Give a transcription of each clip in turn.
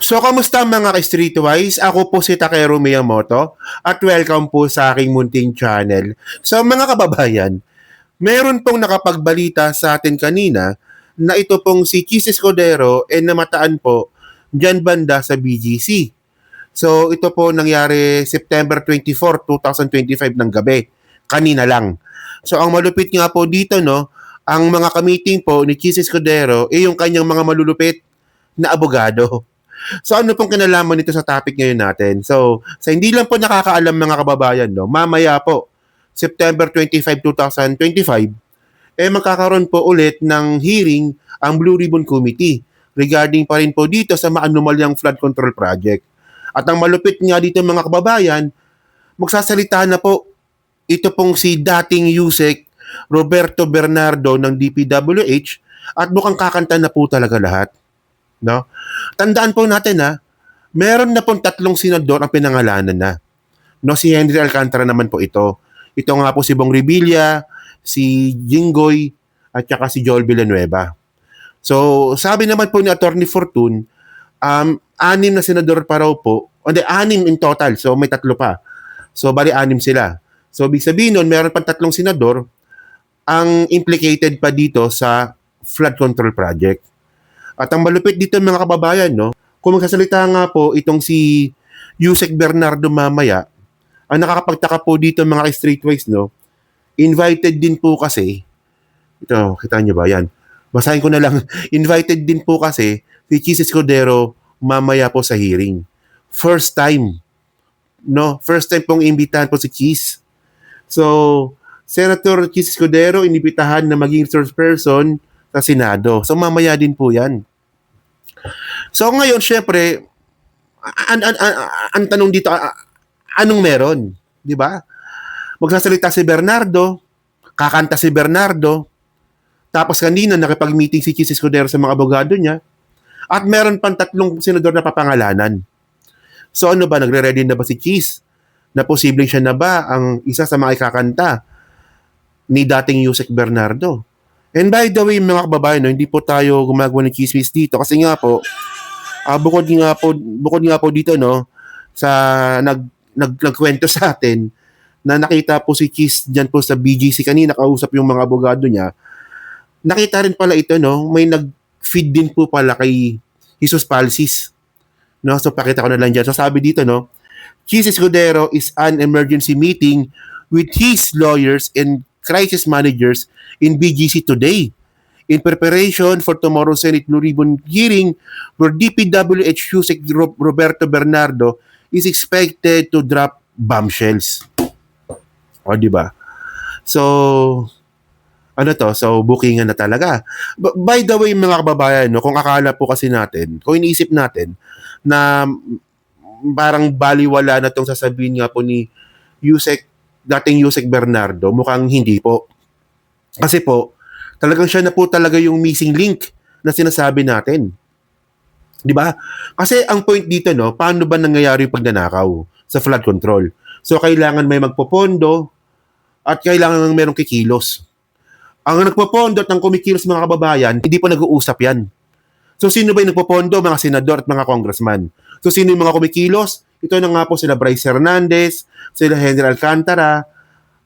So, kamusta mga ka-Streetwise? Ako po si Takeru Miyamoto at welcome po sa aking munting channel. So, mga kababayan, meron pong nakapagbalita sa atin kanina na ito pong si Chis Escudero namataan po dyan banda sa BGC. So, ito po nangyari September 24, 2025 ng gabi. Kanina lang. So, ang malupit nga po dito, no, ang mga kamiting po ni Chis Escudero yung kanyang mga malulupit na abogado. So ano pong kinalaman nito sa topic ngayon natin? So, sa hindi lang po nakakaalam mga kababayan, no, mamaya po, September 25, 2025, magkakaroon po ulit ng hearing ang Blue Ribbon Committee regarding pa rin po dito sa maanumalyang flood control project. At ang malupit nga dito mga kababayan, magsasalita na po ito pong si dating Yusek Roberto Bernardo ng DPWH at mukhang kakanta na po talaga lahat. No? Tandaan po natin meron na pong 3 senador ang pinangalanan na. No, si Henry Alcantara naman po ito. Ito nga po si Bong Revilla, si Jinggoy, at saka si Joel Villanueva. So, sabi naman po ni Attorney Fortune, 6 na senador pa raw po, hindi, 6 in total, so may 3 pa. So, bali 6 sila. So, ibig sabihin nun, meron pang 3 senador ang implicated pa dito sa flood control project. At ang malupit dito mga kababayan, no, kung magsasalita nga po itong si Yusek Bernardo mamaya, ang nakakapagtaka po dito mga streetwise, no, invited din po kasi, ito, kita nyo ba yan? Basahin ko na lang, invited din po kasi si Chis Escudero mamaya po sa hearing. First time, no, first time pong imbitahan po si Chis. So, Senator Chis Escudero inibitahan na maging resource person sa Senado. So mamaya din po yan. So ngayon, syempre, ang tanong dito, anong meron? Di ba? Magsasalita si Bernardo, kakanta si Bernardo, tapos kanina nakipag-meeting si Chis Escudero sa mga abogado niya, at meron pang 3 senador na papangalanan. So ano ba, nagre-ready na ba si Chis? Na posibleng siya na ba ang isa sa mga ikakanta ni dating Yusek Bernardo? And by the way, mga kababayan, no, hindi po tayo gumagawa ng chismis dito kasi nga po, bukod nga po dito, no, sa nagkwento sa atin na nakita po si Chis diyan po sa BGC kanina, kausap yung mga abogado niya. Nakita rin pala ito, no, may nag-feed din po pala kay Jesus Palsis. No, so pakita ko na lang diyan. So sabi dito, no, Chis Escudero is an emergency meeting with his lawyers and crisis managers in BGC today in preparation for tomorrow's Senate Blue Ribbon hearing where DPWH Yusek Roberto Bernardo is expected to drop bombshells. O, di ba? So, ano to? So, bookingan na talaga. By the way, mga kababayan, no, kung akala po kasi natin, kung iniisip natin na parang baliwala na tong sasabihin nga po ni dating Yusek Bernardo, mukhang hindi po. Kasi po, talagang siya na po talaga yung missing link na sinasabi natin. Di ba? Kasi ang point dito, no, paano ba nangyayari yung pagnanakaw sa flood control? So, kailangan may magpopondo at kailangan merong kikilos. Ang nagpopondo at ang kumikilos mga kababayan, hindi po nag-uusap yan. So, sino ba yung nagpopondo? Mga senador at mga congressman. So, sino yung mga kumikilos? Ito na nga po sila Bryce Hernandez, sila Henry Alcantara,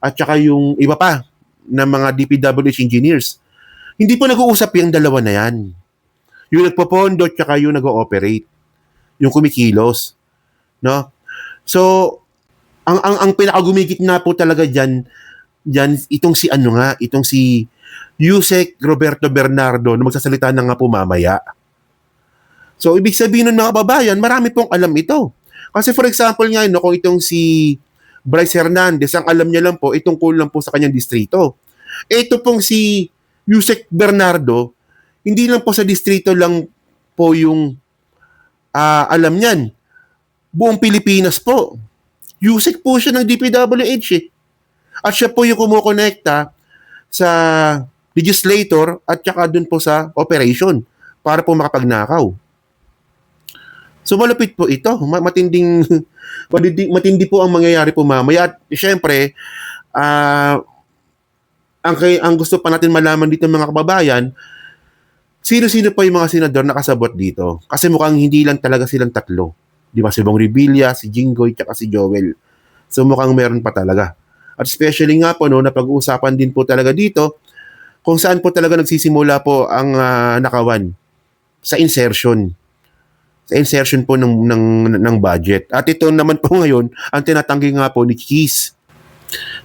at saka yung iba pa na mga DPWH engineers. Hindi po nag-uusap yung dalawa na yan. Yung nagpopondo at saka yung nag-ooperate. Yung kumikilos. No? So, ang pinakagumigit na po talaga dyan, itong si Yusek Roberto Bernardo na magsasalita na nga po mamaya. So, ibig sabihin nun mga kababayan, marami pong alam ito. Kasi for example nga, no, kung itong si Bryce Hernandez, ang alam niya lang po, itong lang po sa kanyang distrito. Ito pong si Yusek Bernardo, hindi lang po sa distrito lang po yung alam niyan. Buong Pilipinas po. Yusek po siya ng DPWH At siya po yung kumukonekta sa legislator at saka dun po sa operation para po makapagnakaw. So malupit po ito. Matindi po ang mangyayari po mamaya. At syempre, ang gusto pa natin malaman dito mga kababayan, sino-sino pa yung mga senador na kasabot dito? Kasi mukhang hindi lang talaga silang tatlo. Di ba? Si Bong Revilla, si Jinggoy, tsaka si Joel. So mukhang meron pa talaga. At especially nga po, no, napag-uusapan din po talaga dito kung saan po talaga nagsisimula po ang nakawan sa insertion. Sa insertion po ng budget. At ito naman po ngayon, ang tinatanggi nga po ni Keys.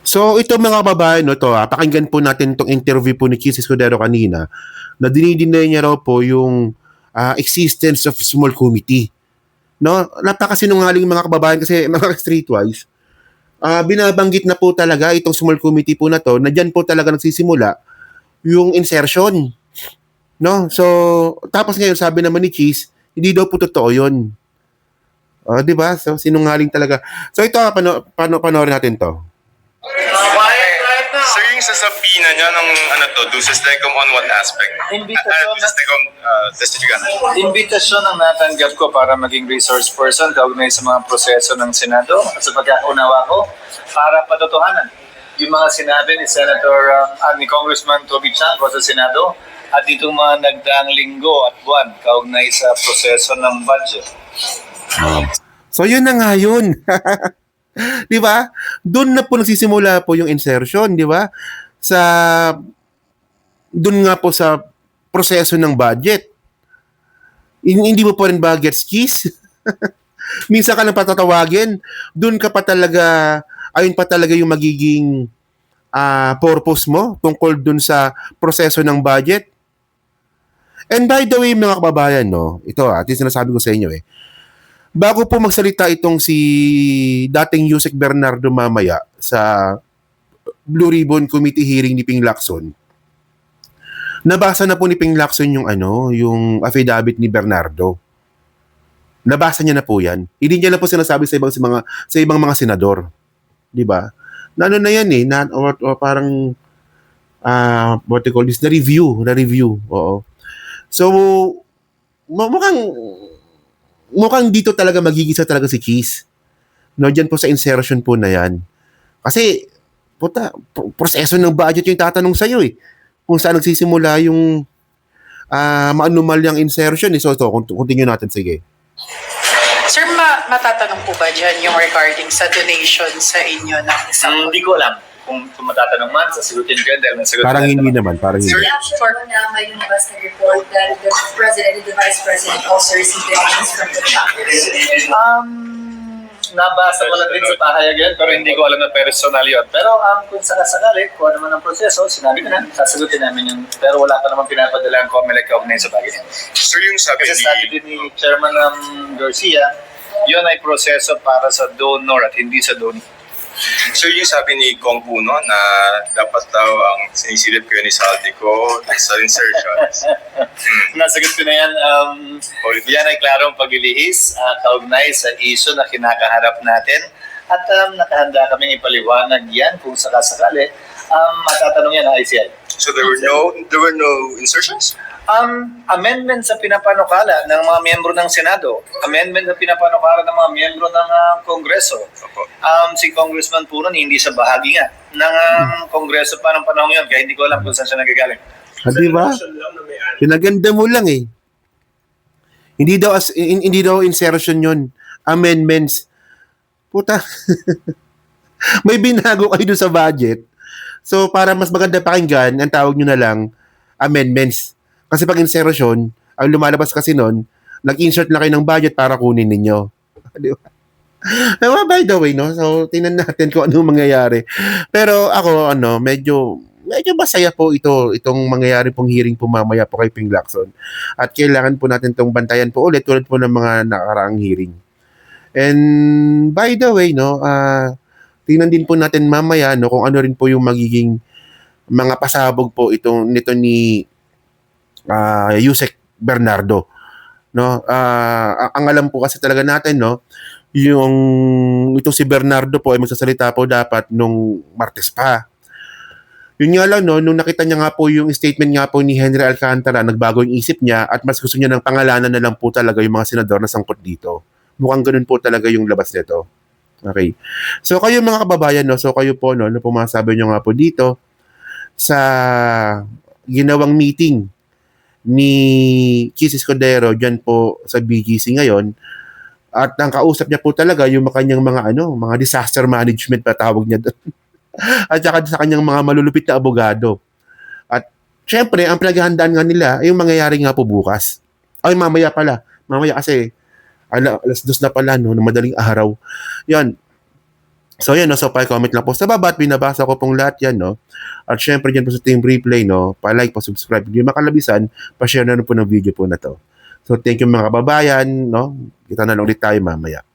So ito mga kababayan, no, pakinggan po natin itong interview po ni Keys Escudero kanina na dinidinay niya raw po yung existence of small committee. No, napakasinungaling mga kababayan kasi mga streetwise. Binabanggit na po talaga itong small committee po na to na diyan po talaga nagsisimula yung insertion. No? So, tapos ngayon sabi naman ni Cheese, hindi daw po totoo 'yon. 'Di ba? So sinungaling talaga. So ito panoorin natin 'to. Sir, yung sasabina niya ng Dulces Decom on what aspect? Dulces Decom, testifikan. Imbitasyon ang natanggap ko para maging resource person kaugnay sa mga proseso ng Senado at sa pagkakaunawa ko para patotohanan yung mga sinabi ni ni Congressman Toby Chanco sa Senado at itong mga nagdaang linggo at buwan kaugnay sa proseso ng budget. So yun na nga yun. Di ba? Doon na po nagsisimula po yung insertion, di ba? Doon nga po sa proseso ng budget. Hindi mo pa rin ba gets, Keys? Minsan ka lang patatawagin, doon ka pa talaga, ayun pa talaga yung magiging purpose mo tungkol doon sa proseso ng budget. And by the way, mga kababayan, no, ito at yung sinasabi ko sa inyo bago po magsalita itong si dating Yusek Bernardo mamaya sa Blue Ribbon Committee hearing ni Ping Lacson, nabasa na po ni Ping Lacson yung affidavit ni Bernardo. Nabasa niya na po yan. Hindi niya na po sinasabi sa ibang mga senador. Di ba? Na yan or parang what you call this, na review. Oo. So, mukhang dito talaga magigisa talaga si Keys. No, dyan po sa insertion po na yan. Kasi, proseso ng budget yung tatanong sa'yo Kung saan nagsisimula yung maanumalyang insertion. So, continue natin, sige. Sir, matatanong po ba dyan yung regarding sa donation sa inyo ng isang... Hindi ko alam kung matatanong man, sasagutin ko yun dahil nasagot Parang hindi naman. Sir, actually, may lumabas na report that the President and the Vice President also received donations from the chapters. Nabasa ko lang din sa pahayag yan, pero hindi ko alam na personal yun. Pero kung sakasakali, kung ano man ang proseso, sinabi ko na, sasagutin namin yun. Pero wala pa naman pinapadala ang COMELEC kaugnay sa bagay niya. Sir, yung sabi Kasi sabi din ni Chairman Garcia, yun ay proseso para sa donor at hindi sa donor. So yung sabi ni Kong Puno na dapat daw ang sinisilip ko ni Saltico sa insertions. Nasagot ko na yan. Yan ay klarong paglilihis kaugnay sa issue na kinakaharap natin. At nakahanda kaming ipaliwanag yan kung sakasakali. Matatanong yan ang ICI. So there were no insertions? Amendment sa pinapanukala ng mga miyembro ng Senado, amendment sa pinapanukala ng mga miyembro ng Kongreso. Si Congressman Puron hindi siya bahagi nga ng Kongreso pa ng panahon yun, kaya hindi ko alam kung saan siya nagagaling. Di ba? Pinaganda mo lang Hindi daw insertion yun. Amendments. Puta. May binago kayo doon sa budget. So, para mas maganda pakinggan, ang tawag nyo na lang, amendments. Kasi pag insertion, ang lumalabas kasi nun, nag-insert na kayo ng budget para kunin ninyo. Di ba? By the way, no? So, tingnan natin kung ano mangyayari. Pero ako, medyo masaya po itong mangyayari pong hearing po mamaya po kay Ping Lacson. At kailangan po natin itong bantayan po ulit tulad po ng mga nakaraang hearing. And by the way, no, tingnan din po natin mamaya, no, kung ano rin po yung magiging mga pasabog po nito ni Yusek Bernardo, no? Ang alam po kasi talaga natin, no, ito si Bernardo po ay magsasalita po dapat nung Martes pa. Yun nga lang, no, nung nakita niya nga po yung statement nga po ni Henry Alcantara, nagbago yung isip niya at mas gusto niya ng pangalanan na lang po talaga yung mga senador na sangkot dito. Mukhang ganun po talaga yung labas nito. Okay. So kayo mga kababayan, no, so kayo po, no, pumasabi niyo nga po dito sa ginawang meeting ni Chis Escudero dyan po sa BGC ngayon. At ang kausap niya po talaga yung kanyang mga disaster management patawag niya doon. At saka sa kanyang mga malulupit na abogado. At syempre, ang pinaghahandaan nga nila ay yung mangyayari nga po bukas. Ay, mamaya pala. Mamaya kasi alas 2 na pala, no, na madaling araw. Yan. So yan, no, so pa-comment lang po sa baba at binabasa ko pong lahat yan, no. At syempre dyan po sa Team Replay, no, pa-like, pa-subscribe. Hindi makalabisan, pa-share na rin po ng video po na to. So thank you mga kababayan, no. Kita na lang ulit tayo mamaya.